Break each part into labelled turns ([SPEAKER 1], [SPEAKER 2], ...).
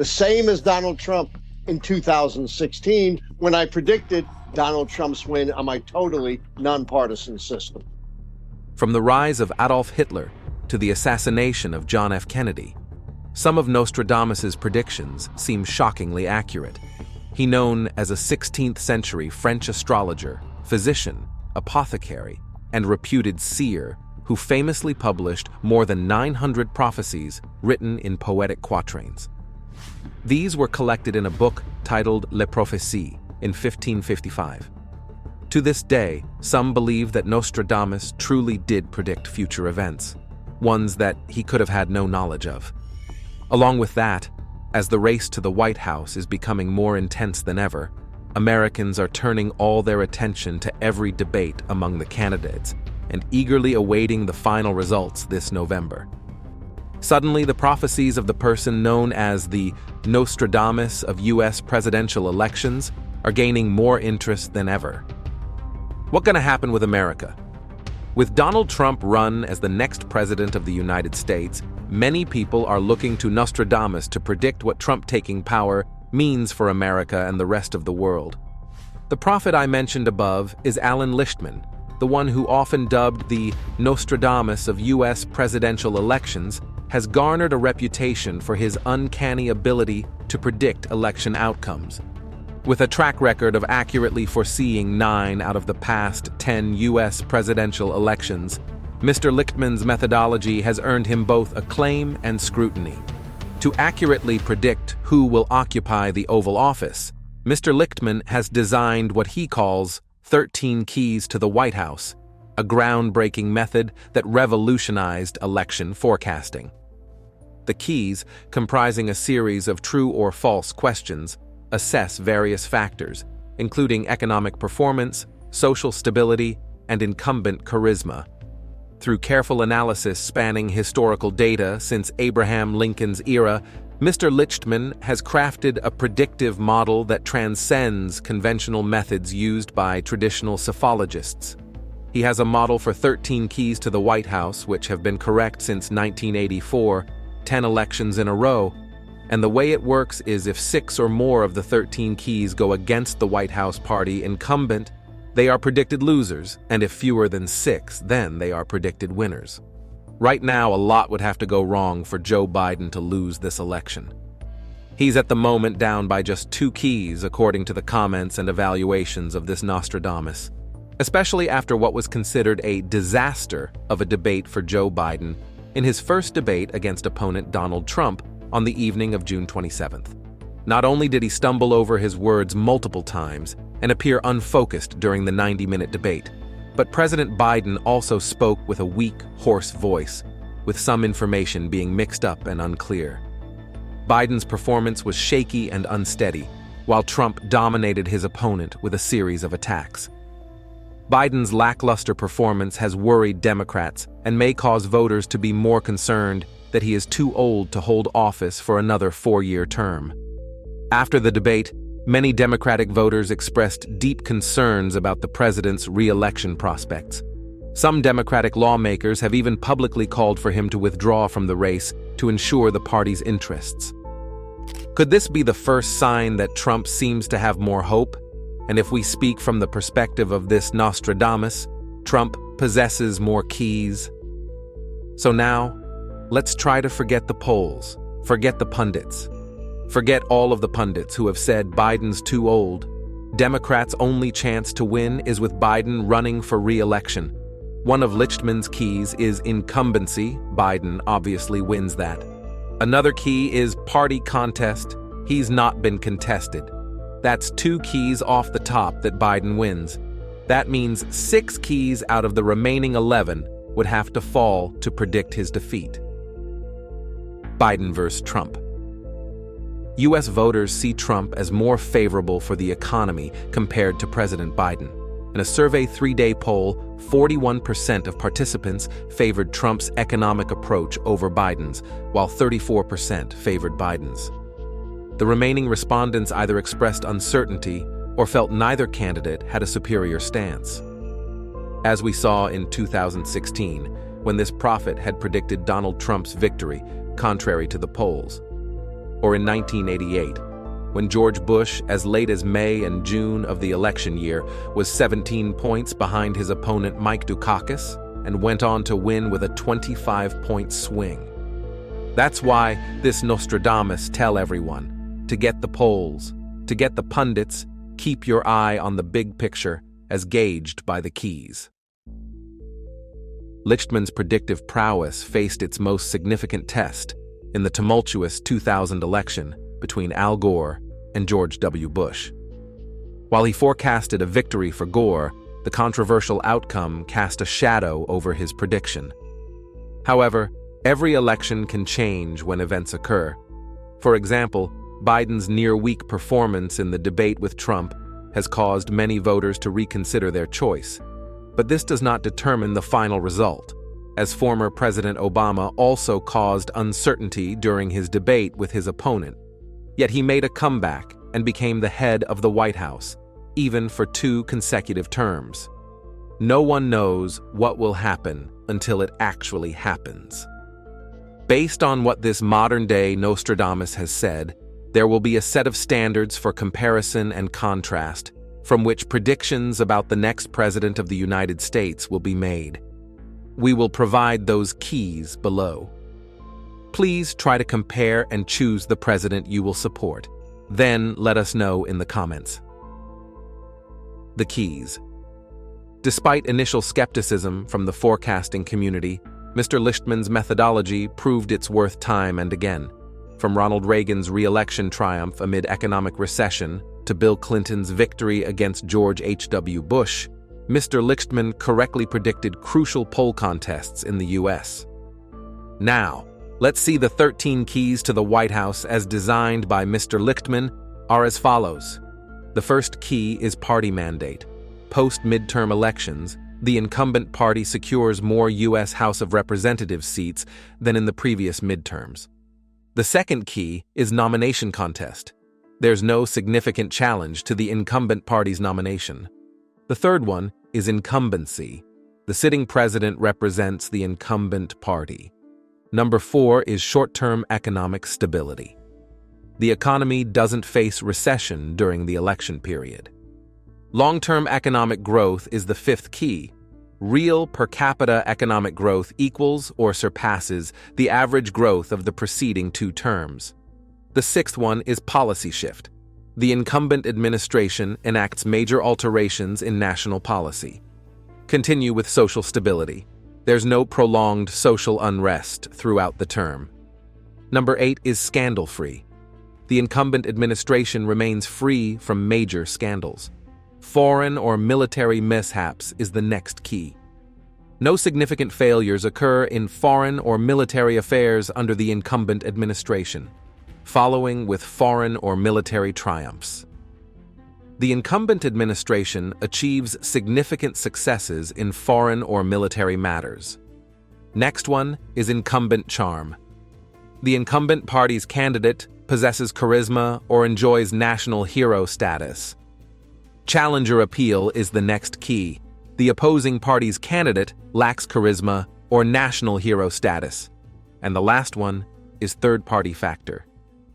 [SPEAKER 1] The same as Donald Trump in 2016 when I predicted Donald Trump's win on my totally nonpartisan system.
[SPEAKER 2] From the rise of Adolf Hitler to the assassination of John F. Kennedy, some of Nostradamus's predictions seem shockingly accurate. He known as a 16th century French astrologer, physician, apothecary, and reputed seer who famously published more than 900 prophecies written in poetic quatrains. These were collected in a book titled Les Prophéties in 1555. To this day, some believe that Nostradamus truly did predict future events, ones that he could have had no knowledge of. Along with that, as the race to the White House is becoming more intense than ever, Americans are turning all their attention to every debate among the candidates and eagerly awaiting the final results this November. Suddenly, the prophecies of the person known as the Nostradamus of U.S. presidential elections are gaining more interest than ever. What's going to happen with America? With Donald Trump run as the next president of the United States, many people are looking to Nostradamus to predict what Trump taking power means for America and the rest of the world. The prophet I mentioned above is Alan Lichtman, the one who often dubbed the Nostradamus of U.S. presidential elections, has garnered a reputation for his uncanny ability to predict election outcomes. With a track record of accurately foreseeing 9 out of the past 10 U.S. presidential elections, Mr. Lichtman's methodology has earned him both acclaim and scrutiny. To accurately predict who will occupy the Oval Office, Mr. Lichtman has designed what he calls 13 keys to the White House, a groundbreaking method that revolutionized election forecasting. The keys, comprising a series of true or false questions, assess various factors, including economic performance, social stability, and incumbent charisma. Through careful analysis spanning historical data since Abraham Lincoln's era, Mr. Lichtman has crafted a predictive model that transcends conventional methods used by traditional psephologists. He has a model for 13 keys to the White House, which have been correct since 1984, 10 elections in a row, and the way it works is if 6 or more of the 13 keys go against the White House party incumbent, they are predicted losers, and if fewer than 6, then they are predicted winners. Right now, a lot would have to go wrong for Joe Biden to lose this election. He's at the moment down by just 2 keys, according to the comments and evaluations of this Nostradamus, especially after what was considered a disaster of a debate for Joe Biden in his first debate against opponent Donald Trump on the evening of June 27th. Not only did he stumble over his words multiple times and appear unfocused during the 90-minute debate, but President Biden also spoke with a weak, hoarse voice, with some information being mixed up and unclear. Biden's performance was shaky and unsteady, while Trump dominated his opponent with a series of attacks. Biden's lackluster performance has worried Democrats and may cause voters to be more concerned that he is too old to hold office for another 4-year term. After the debate, many Democratic voters expressed deep concerns about the president's re-election prospects. Some Democratic lawmakers have even publicly called for him to withdraw from the race to ensure the party's interests. Could this be the first sign that Trump seems to have more hope? And if we speak from the perspective of this Nostradamus, Trump possesses more keys. So now, let's try to forget the polls, forget the pundits. Forget all of the pundits who have said Biden's too old. Democrats' only chance to win is with Biden running for re-election. One of Lichtman's keys is incumbency. Biden obviously wins that. Another key is party contest. He's not been contested. That's 2 keys off the top that Biden wins. That means 6 keys out of the remaining 11 would have to fall to predict his defeat. Biden versus Trump. U.S. voters see Trump as more favorable for the economy compared to President Biden. In a survey 3-day poll, 41% of participants favored Trump's economic approach over Biden's, while 34% favored Biden's. The remaining respondents either expressed uncertainty or felt neither candidate had a superior stance. As we saw in 2016, when this prophet had predicted Donald Trump's victory, contrary to the polls. or in 1988, when George Bush, as late as May and June of the election year, was 17 points behind his opponent Mike Dukakis and went on to win with a 25-point swing. That's why this Nostradamus tell everyone to get the polls, to get the pundits, keep your eye on the big picture as gauged by the keys. Lichtman's predictive prowess faced its most significant test in the tumultuous 2000 election between Al Gore and George W. Bush. While he forecasted a victory for Gore, the controversial outcome cast a shadow over his prediction. However, every election can change when events occur. For example, Biden's near-weak performance in the debate with Trump has caused many voters to reconsider their choice. But this does not determine the final result, as former President Obama also caused uncertainty during his debate with his opponent. Yet he made a comeback and became the head of the White House, even for 2 consecutive terms. No one knows what will happen until it actually happens. Based on what this modern-day Nostradamus has said, there will be a set of standards for comparison and contrast, from which predictions about the next president of the United States will be made. We will provide those keys below. Please try to compare and choose the president you will support. Then let us know in the comments. The keys. Despite initial skepticism from the forecasting community, Mr. Lichtman's methodology proved its worth time and again. From Ronald Reagan's re-election triumph amid economic recession to Bill Clinton's victory against George H.W. Bush, Mr. Lichtman correctly predicted crucial poll contests in the U.S. Now, let's see the 13 keys to the White House as designed by Mr. Lichtman are as follows. The first key is party mandate. Post-midterm elections, the incumbent party secures more U.S. House of Representatives seats than in the previous midterms. The second key is nomination contest. There's no significant challenge to the incumbent party's nomination. The third one is incumbency. The sitting president represents the incumbent party. Number 4 is short-term economic stability. The economy doesn't face recession during the election period. Long-term economic growth is the 5th key. Real per capita economic growth equals or surpasses the average growth of the preceding 2 terms. The 6th one is policy shift. The incumbent administration enacts major alterations in national policy. Continue with social stability. There's no prolonged social unrest throughout the term. Number 8 is scandal-free. The incumbent administration remains free from major scandals. Foreign or military mishaps is the next key. No significant failures occur in foreign or military affairs under the incumbent administration, following with foreign or military triumphs. The incumbent administration achieves significant successes in foreign or military matters. Next one is incumbent charm. The incumbent party's candidate possesses charisma or enjoys national hero status. Challenger appeal is the next key. The opposing party's candidate lacks charisma or national hero status. And the last one is third-party factor.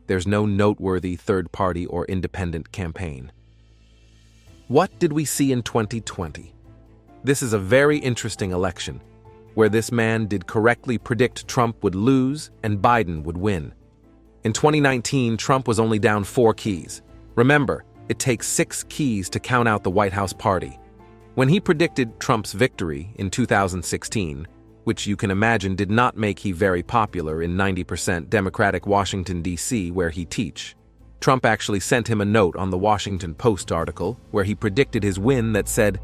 [SPEAKER 2] There's no noteworthy third-party or independent campaign. What did we see in 2020? This is a very interesting election, where this man did correctly predict Trump would lose and Biden would win. In 2019, Trump was only down 4 keys. Remember, it takes 6 keys to count out the White House party. When he predicted Trump's victory in 2016, which you can imagine did not make him very popular in 90% Democratic Washington, D.C., where he teach, Trump actually sent him a note on the Washington Post article where he predicted his win that said,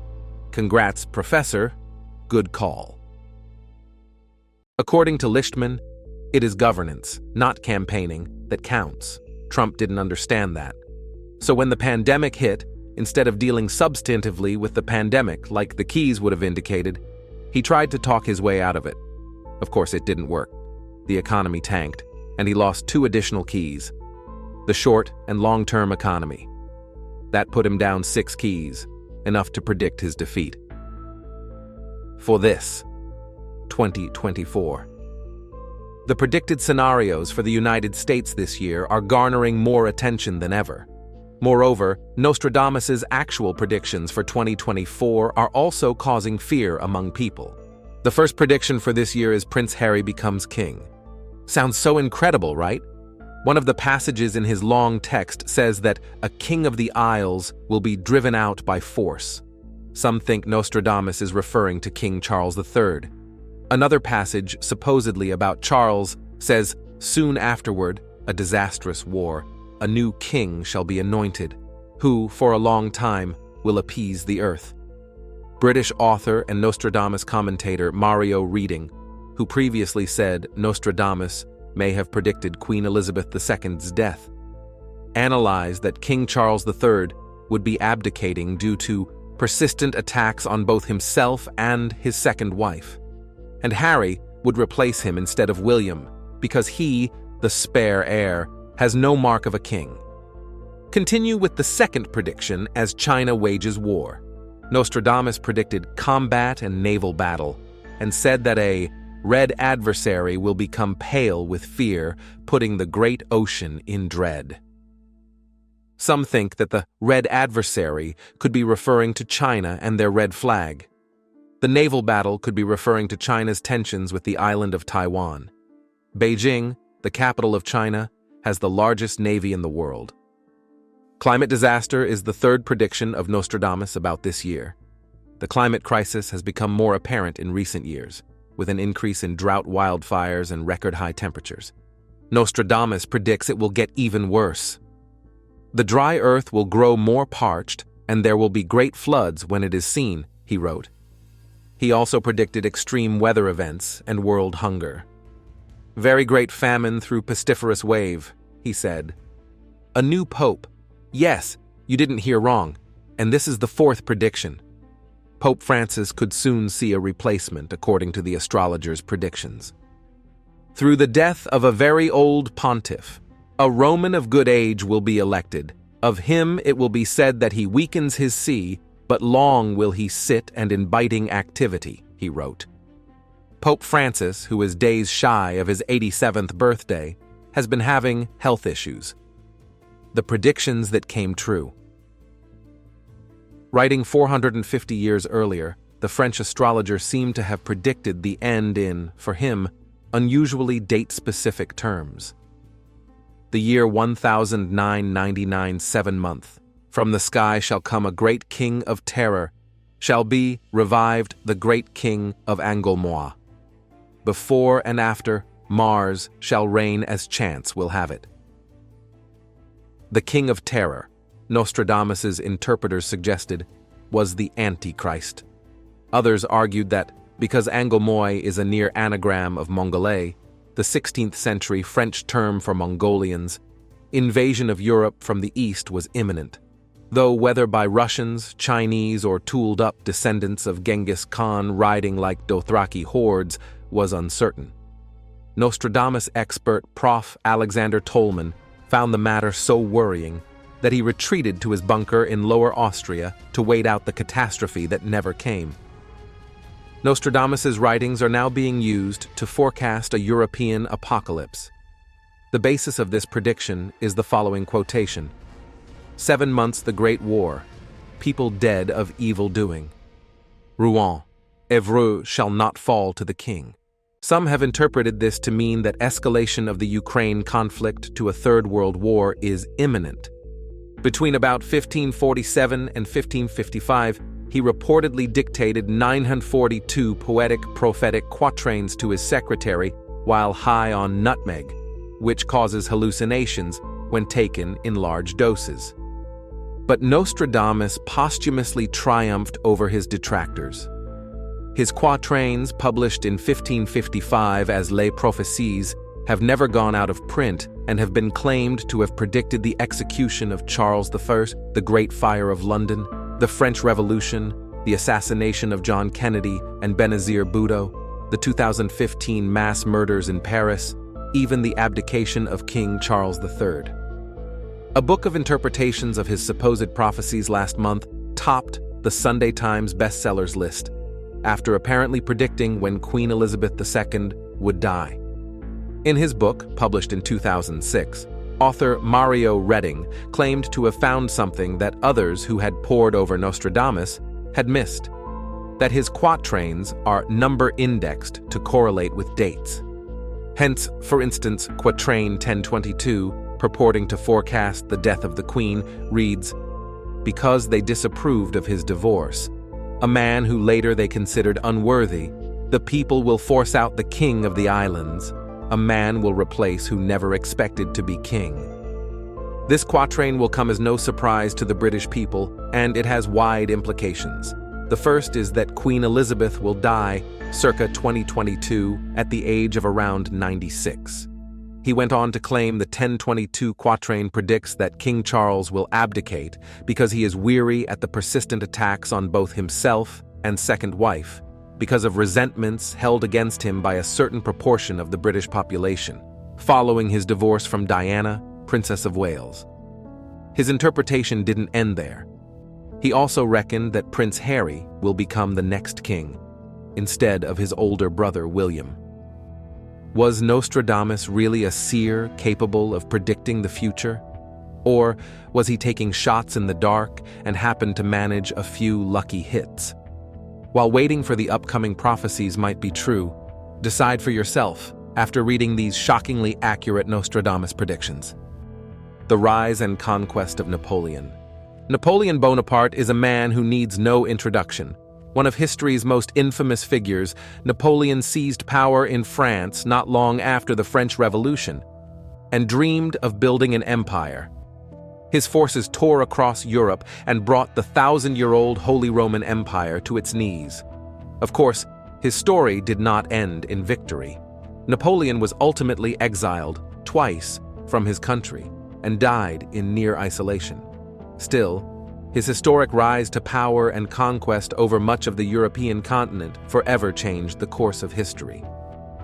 [SPEAKER 2] "Congrats, Professor, good call." According to Lichtman, it is governance, not campaigning, that counts. Trump didn't understand that. So when the pandemic hit, instead of dealing substantively with the pandemic like the keys would have indicated, he tried to talk his way out of it. Of course, it didn't work. The economy tanked, and he lost 2 additional keys: the short and long-term economy. That put him down 6 keys, enough to predict his defeat. For this, 2024. The predicted scenarios for the United States this year are garnering more attention than ever. Moreover, Nostradamus's actual predictions for 2024 are also causing fear among people. The first prediction for this year is Prince Harry becomes king. Sounds so incredible, right? One of the passages in his long text says that a king of the Isles will be driven out by force. Some think Nostradamus is referring to King Charles III. Another passage, supposedly about Charles, says, "Soon afterward, a disastrous war, a new king shall be anointed, who, for a long time, will appease the earth." British author and Nostradamus commentator Mario Reading, who previously said Nostradamus may have predicted Queen Elizabeth II's death, analyzed that King Charles III would be abdicating due to persistent attacks on both himself and his second wife, and Harry would replace him instead of William because he, the spare heir, has no mark of a king. Continue with the second prediction as China wages war. Nostradamus predicted combat and naval battle and said that a red adversary will become pale with fear, putting the great ocean in dread. Some think that the red adversary could be referring to China and their red flag. The naval battle could be referring to China's tensions with the island of Taiwan. Beijing, the capital of China, has the largest navy in the world. Climate disaster is the third prediction of Nostradamus about this year. The climate crisis has become more apparent in recent years, with an increase in drought, wildfires, and record-high temperatures. Nostradamus predicts it will get even worse. The dry earth will grow more parched, and there will be great floods when it is seen, he wrote. He also predicted extreme weather events and world hunger. Very great famine through pestiferous wave, he said. A new pope. Yes, you didn't hear wrong, and this is the fourth prediction. Pope Francis could soon see a replacement, according to the astrologers' predictions. Through the death of a very old pontiff, a Roman of good age will be elected. Of him it will be said that he weakens his see, but long will he sit and in biting activity, he wrote. Pope Francis, who is days shy of his 87th birthday, has been having health issues. The predictions that came true. Writing 450 years earlier, the French astrologer seemed to have predicted the end in, for him, unusually date-specific terms. The year 1999 7-month, from the sky shall come a great king of terror, shall be revived the great king of Anglemois. Before and after, Mars shall reign as chance will have it. The king of terror, Nostradamus's interpreters suggested, was the Antichrist. Others argued that, because Anglemois is a near anagram of Mongolais, the 16th century French term for Mongolians, invasion of Europe from the east was imminent, though whether by Russians, Chinese, or tooled-up descendants of Genghis Khan riding like Dothraki hordes was uncertain. Nostradamus expert Prof. Alexander Tolman found the matter so worrying that he retreated to his bunker in Lower Austria to wait out the catastrophe that never came. Nostradamus's writings are now being used to forecast a European apocalypse. The basis of this prediction is the following quotation: 7 months the Great War, people dead of evil doing. Rouen, Evreux shall not fall to the king. Some have interpreted this to mean that escalation of the Ukraine conflict to a Third World War is imminent. Between about 1547 and 1555, he reportedly dictated 942 poetic prophetic quatrains to his secretary while high on nutmeg, which causes hallucinations when taken in large doses. But Nostradamus posthumously triumphed over his detractors. His quatrains, published in 1555 as Les Prophéties, have never gone out of print and have been claimed to have predicted the execution of Charles I, the Great Fire of London, the French Revolution, the assassination of John Kennedy and Benazir Bhutto, the 2015 mass murders in Paris, even the abdication of King Charles III. A book of interpretations of his supposed prophecies last month topped the Sunday Times bestsellers list, after apparently predicting when Queen Elizabeth II would die. In his book, published in 2006, author Mario Redding claimed to have found something that others who had pored over Nostradamus had missed: that his quatrains are number-indexed to correlate with dates. Hence, for instance, quatrain 1022, purporting to forecast the death of the Queen, reads, "Because they disapproved of his divorce, a man who later they considered unworthy, the people will force out the king of the islands. A man will replace who never expected to be king." This quatrain will come as no surprise to the British people, and it has wide implications. The first is that Queen Elizabeth will die circa 2022 at the age of around 96. He went on to claim the 1022 quatrain predicts that King Charles will abdicate because he is weary at the persistent attacks on both himself and second wife, because of resentments held against him by a certain proportion of the British population, following his divorce from Diana, Princess of Wales. His interpretation didn't end there. He also reckoned that Prince Harry will become the next king, instead of his older brother William. Was Nostradamus really a seer capable of predicting the future? Or was he taking shots in the dark and happened to manage a few lucky hits? While waiting for the upcoming prophecies might be true, decide for yourself after reading these shockingly accurate Nostradamus predictions. The rise and conquest of Napoleon. Napoleon Bonaparte is a man who needs no introduction. One of history's most infamous figures, Napoleon seized power in France not long after the French Revolution and dreamed of building an empire. His forces tore across Europe and brought the 1,000-year-old Holy Roman Empire to its knees. Of course, his story did not end in victory. Napoleon was ultimately exiled twice from his country and died in near isolation. Still, his historic rise to power and conquest over much of the European continent forever changed the course of history.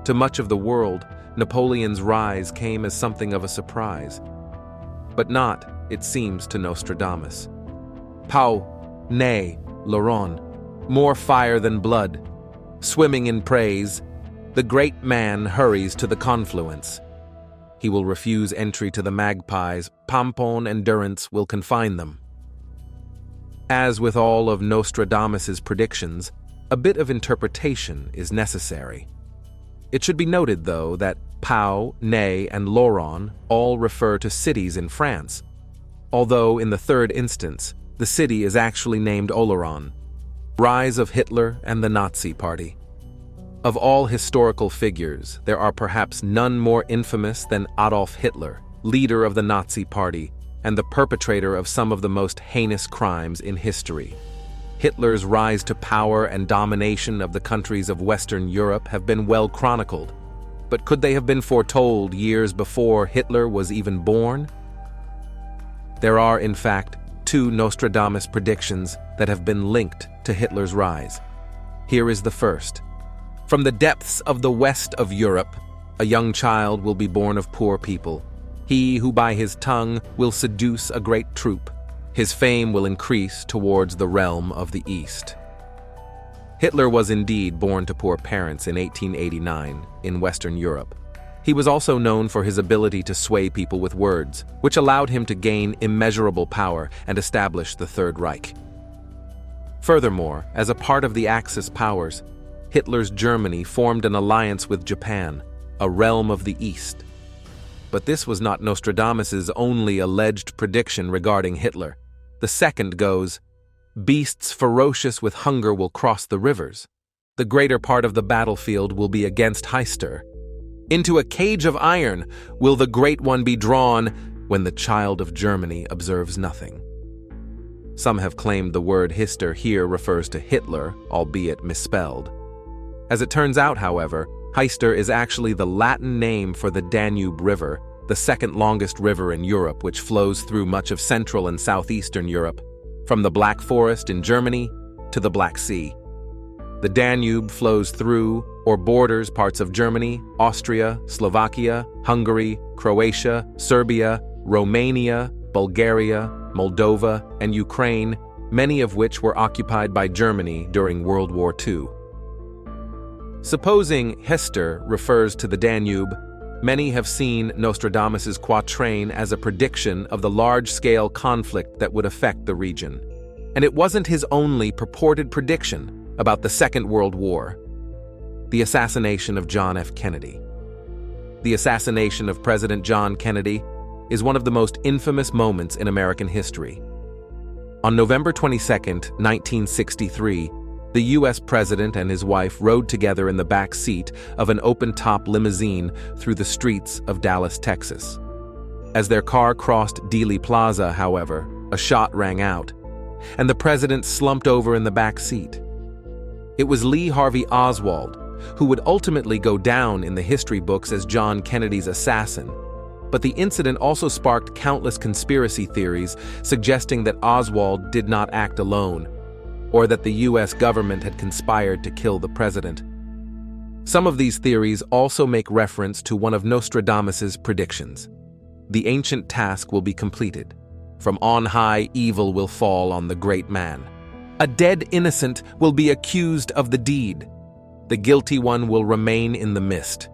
[SPEAKER 2] To much of the world, Napoleon's rise came as something of a surprise. But not, it seems, to Nostradamus. Pau, nay, Laurent, more fire than blood. Swimming in praise, the great man hurries to the confluence. He will refuse entry to the magpies, Pompon and Durance will confine them. As with all of Nostradamus's predictions, a bit of interpretation is necessary. It should be noted, though, that Pau, Ney, and Laurent all refer to cities in France, although in the third instance, the city is actually named Oloron. Rise of Hitler and the Nazi Party. Of all historical figures, there are perhaps none more infamous than Adolf Hitler, leader of the Nazi Party and the perpetrator of some of the most heinous crimes in history. Hitler's rise to power and domination of the countries of Western Europe have been well chronicled, but could they have been foretold years before Hitler was even born? There are, in fact, two Nostradamus predictions that have been linked to Hitler's rise. Here is the first. From the depths of the west of Europe, a young child will be born of poor people. He who by his tongue will seduce a great troop. His fame will increase towards the realm of the East. Hitler was indeed born to poor parents in 1889 in Western Europe. He was also known for his ability to sway people with words, which allowed him to gain immeasurable power and establish the Third Reich. Furthermore, as a part of the Axis powers, Hitler's Germany formed an alliance with Japan, a realm of the East. But this was not Nostradamus's only alleged prediction regarding Hitler. The second goes, "Beasts ferocious with hunger will cross the rivers. The greater part of the battlefield will be against Heister. Into a cage of iron will the Great One be drawn when the child of Germany observes nothing." Some have claimed the word Heister here refers to Hitler, albeit misspelled. As it turns out, however, Heister is actually the Latin name for the Danube River, the second longest river in Europe, which flows through much of Central and Southeastern Europe, from the Black Forest in Germany to the Black Sea. The Danube flows through or borders parts of Germany, Austria, Slovakia, Hungary, Croatia, Serbia, Romania, Bulgaria, Moldova, and Ukraine, many of which were occupied by Germany during World War II. Supposing Heister refers to the Danube, Many have seen Nostradamus's quatrain as a prediction of the large-scale conflict that would affect the region. And it wasn't his only purported prediction about the Second World War. The assassination of John F. Kennedy. The assassination of President John Kennedy is one of the most infamous moments in American history. On November 22, 1963, the U.S. president and his wife rode together in the back seat of an open-top limousine through the streets of Dallas, Texas. As their car crossed Dealey Plaza, however, a shot rang out, and the president slumped over in the back seat. It was Lee Harvey Oswald, who would ultimately go down in the history books as John Kennedy's assassin. But the incident also sparked countless conspiracy theories suggesting that Oswald did not act alone, or that the U.S. government had conspired to kill the president. Some of these theories also make reference to one of Nostradamus's predictions. The ancient task will be completed. From on high, evil will fall on the great man. A dead innocent will be accused of the deed. The guilty one will remain in the mist.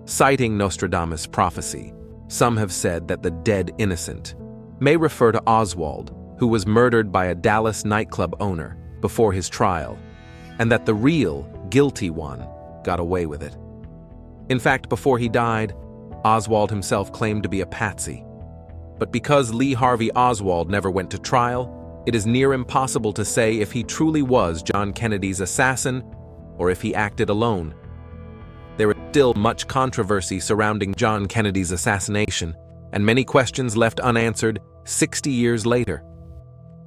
[SPEAKER 2] Citing Nostradamus' prophecy, some have said that the dead innocent may refer to Oswald, who was murdered by a Dallas nightclub owner before his trial, and that the real, guilty one got away with it. In fact, before he died, Oswald himself claimed to be a patsy. But because Lee Harvey Oswald never went to trial, it is near impossible to say if he truly was John Kennedy's assassin or if he acted alone. There is still much controversy surrounding John Kennedy's assassination, and many questions left unanswered 60 years later.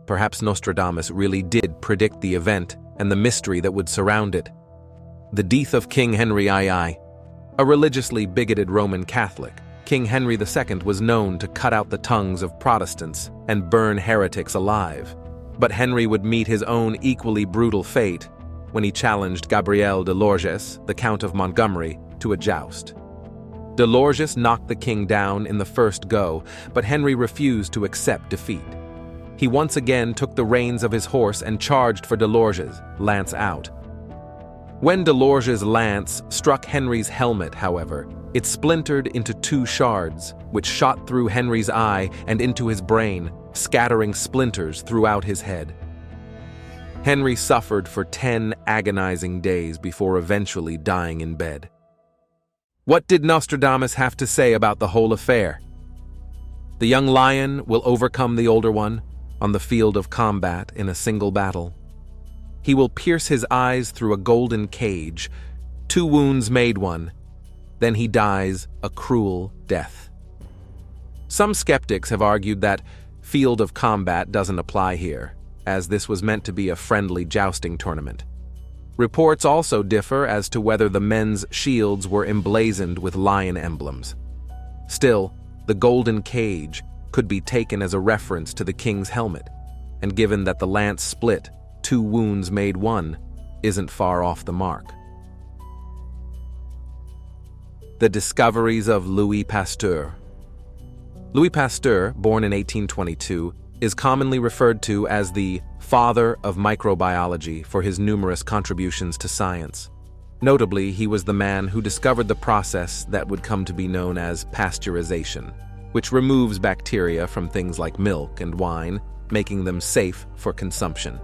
[SPEAKER 2] Perhaps Nostradamus really did predict the event and the mystery that would surround it. The death of King Henry II. A religiously bigoted Roman Catholic, King Henry II was known to cut out the tongues of Protestants and burn heretics alive. But Henry would meet his own equally brutal fate when he challenged Gabriel de Lorges, the Count of Montgomery, to a joust. De Lorges knocked the king down in the first go, but Henry refused to accept defeat. He once again took the reins of his horse and charged for de Lorges, lance out. When de Lorges' lance struck Henry's helmet, however, it splintered into 2 shards, which shot through Henry's eye and into his brain, scattering splinters throughout his head. Henry suffered for 10 agonizing days before eventually dying in bed. What did Nostradamus have to say about the whole affair? The young lion will overcome the older one on the field of combat in a single battle. He will pierce his eyes through a golden cage. 2 wounds made one. Then he dies a cruel death. Some skeptics have argued that field of combat doesn't apply here, as this was meant to be a friendly jousting tournament. Reports also differ as to whether the men's shields were emblazoned with lion emblems. Still, the golden cage could be taken as a reference to the king's helmet, and given that the lance split, 2 wounds made one, isn't far off the mark. The discoveries of Louis Pasteur. Louis Pasteur, born in 1822, is commonly referred to as the father of microbiology for his numerous contributions to science. Notably, he was the man who discovered the process that would come to be known as pasteurization, which removes bacteria from things like milk and wine, making them safe for consumption.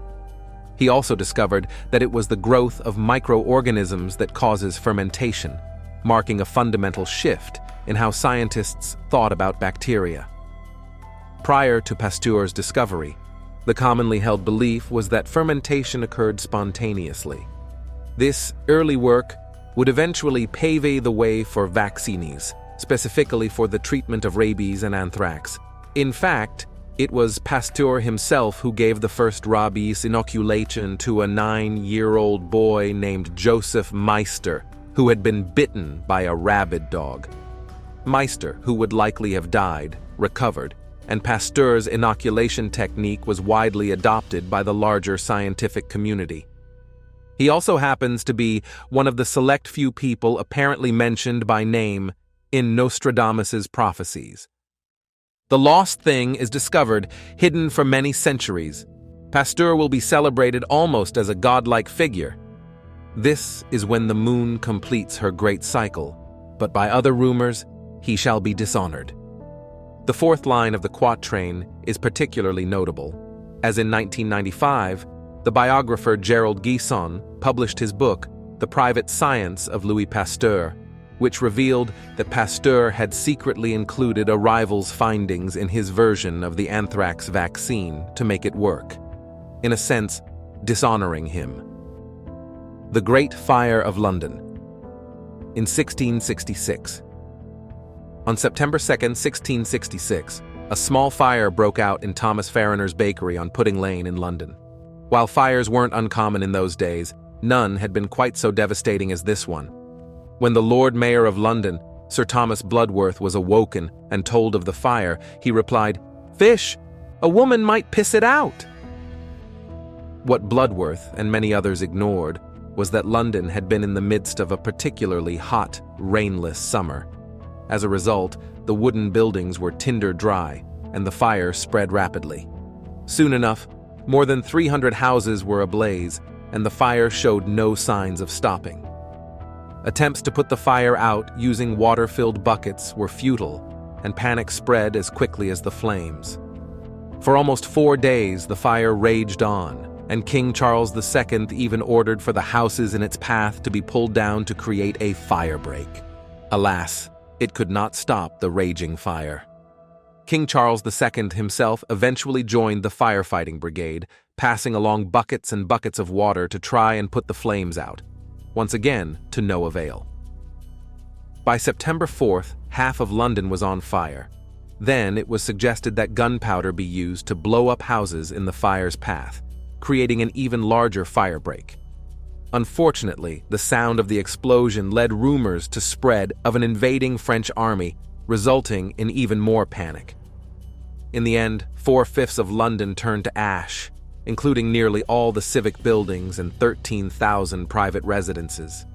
[SPEAKER 2] He also discovered that it was the growth of microorganisms that causes fermentation, marking a fundamental shift in how scientists thought about bacteria. Prior to Pasteur's discovery, the commonly held belief was that fermentation occurred spontaneously. This early work would eventually pave the way for vaccines, specifically for the treatment of rabies and anthrax. In fact, it was Pasteur himself who gave the first rabies inoculation to a 9-year-old boy named Joseph Meister, who had been bitten by a rabid dog. Meister, who would likely have died, recovered, and Pasteur's inoculation technique was widely adopted by the larger scientific community. He also happens to be one of the select few people apparently mentioned by name in Nostradamus's prophecies. The lost thing is discovered, hidden for many centuries. Pasteur will be celebrated almost as a godlike figure. This is when the moon completes her great cycle, but by other rumors, he shall be dishonored. The fourth line of the quatrain is particularly notable, as in 1995, the biographer Gerald Guisson published his book, The Private Science of Louis Pasteur, which revealed that Pasteur had secretly included a rival's findings in his version of the anthrax vaccine to make it work, in a sense, dishonoring him. The Great Fire of London. In 1666. On September 2, 1666, a small fire broke out in Thomas Farriner's bakery on Pudding Lane in London. While fires weren't uncommon in those days, none had been quite so devastating as this one. When the Lord Mayor of London, Sir Thomas Bloodworth, was awoken and told of the fire, he replied, "Fish! A woman might piss it out!" What Bloodworth and many others ignored was that London had been in the midst of a particularly hot, rainless summer. As a result, the wooden buildings were tinder dry, and the fire spread rapidly. Soon enough, more than 300 houses were ablaze, and the fire showed no signs of stopping. Attempts to put the fire out using water-filled buckets were futile, and panic spread as quickly as the flames. For almost 4 days, the fire raged on, and King Charles II even ordered for the houses in its path to be pulled down to create a firebreak. Alas, it could not stop the raging fire. King Charles II himself eventually joined the firefighting brigade, passing along buckets and buckets of water to try and put the flames out, once again to no avail. By September 4th, half of London was on fire. Then it was suggested that gunpowder be used to blow up houses in the fire's path, creating an even larger firebreak. Unfortunately, the sound of the explosion led rumors to spread of an invading French army, resulting in even more panic. In the end, 4/5 of London turned to ash, including nearly all the civic buildings and 13,000 private residences.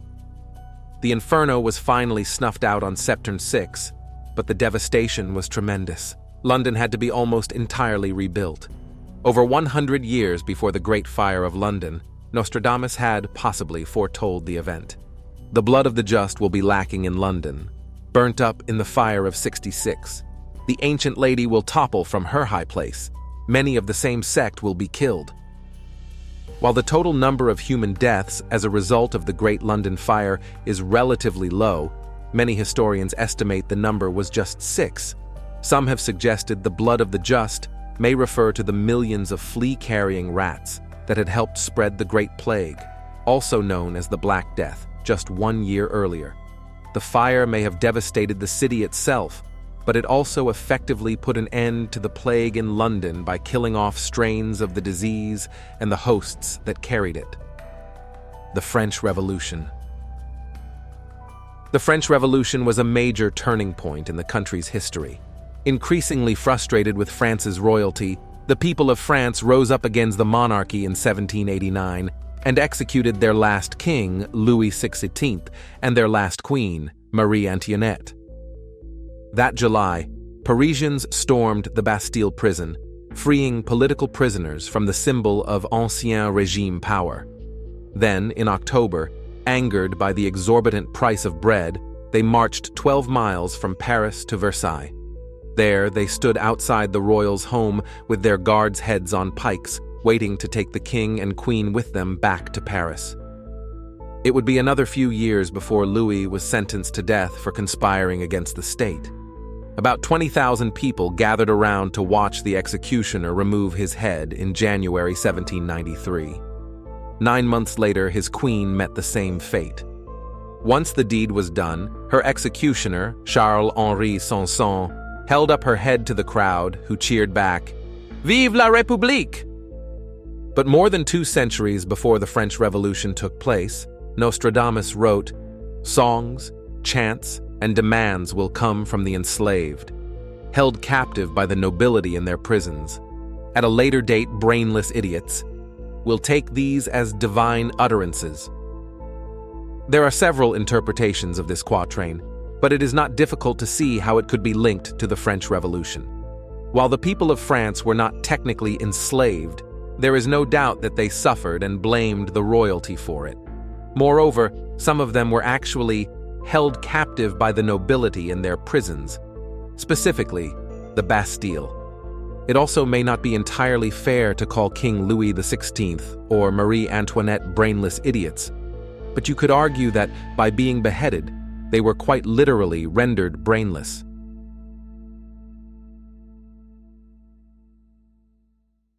[SPEAKER 2] The inferno was finally snuffed out on September 6, but the devastation was tremendous. London had to be almost entirely rebuilt. Over 100 years before the Great Fire of London, Nostradamus had possibly foretold the event. The blood of the just will be lacking in London. Burnt up in the fire of 66. The ancient lady will topple from her high place. Many of the same sect will be killed. While the total number of human deaths as a result of the Great London Fire is relatively low, many historians estimate the number was just 6. Some have suggested the blood of the just may refer to the millions of flea-carrying rats that had helped spread the Great Plague, also known as the Black Death, just 1 year earlier. The fire may have devastated the city itself, but it also effectively put an end to the plague in London by killing off strains of the disease and the hosts that carried it. The French Revolution. The French Revolution was a major turning point in the country's history. Increasingly frustrated with France's royalty, the people of France rose up against the monarchy in 1789 and executed their last king, Louis XVI, and their last queen, Marie Antoinette. That July, Parisians stormed the Bastille prison, freeing political prisoners from the symbol of Ancien Régime power. Then, in October, angered by the exorbitant price of bread, they marched 12 miles from Paris to Versailles. There, they stood outside the royals' home with their guards' heads on pikes, waiting to take the king and queen with them back to Paris. It would be another few years before Louis was sentenced to death for conspiring against the state. About 20,000 people gathered around to watch the executioner remove his head in January 1793. 9 months later, his queen met the same fate. Once the deed was done, her executioner, Charles-Henri Sanson, held up her head to the crowd, who cheered back, "Vive la République!" But more than 2 centuries before the French Revolution took place, Nostradamus wrote, "Songs, chants, and demands will come from the enslaved, held captive by the nobility in their prisons. At a later date, brainless idiots will take these as divine utterances." There are several interpretations of this quatrain, but it is not difficult to see how it could be linked to the French Revolution. While the people of France were not technically enslaved, there is no doubt that they suffered and blamed the royalty for it. Moreover, some of them were actually held captive by the nobility in their prisons, specifically the Bastille. It also may not be entirely fair to call King Louis XVI or Marie Antoinette brainless idiots, but you could argue that by being beheaded, they were quite literally rendered brainless.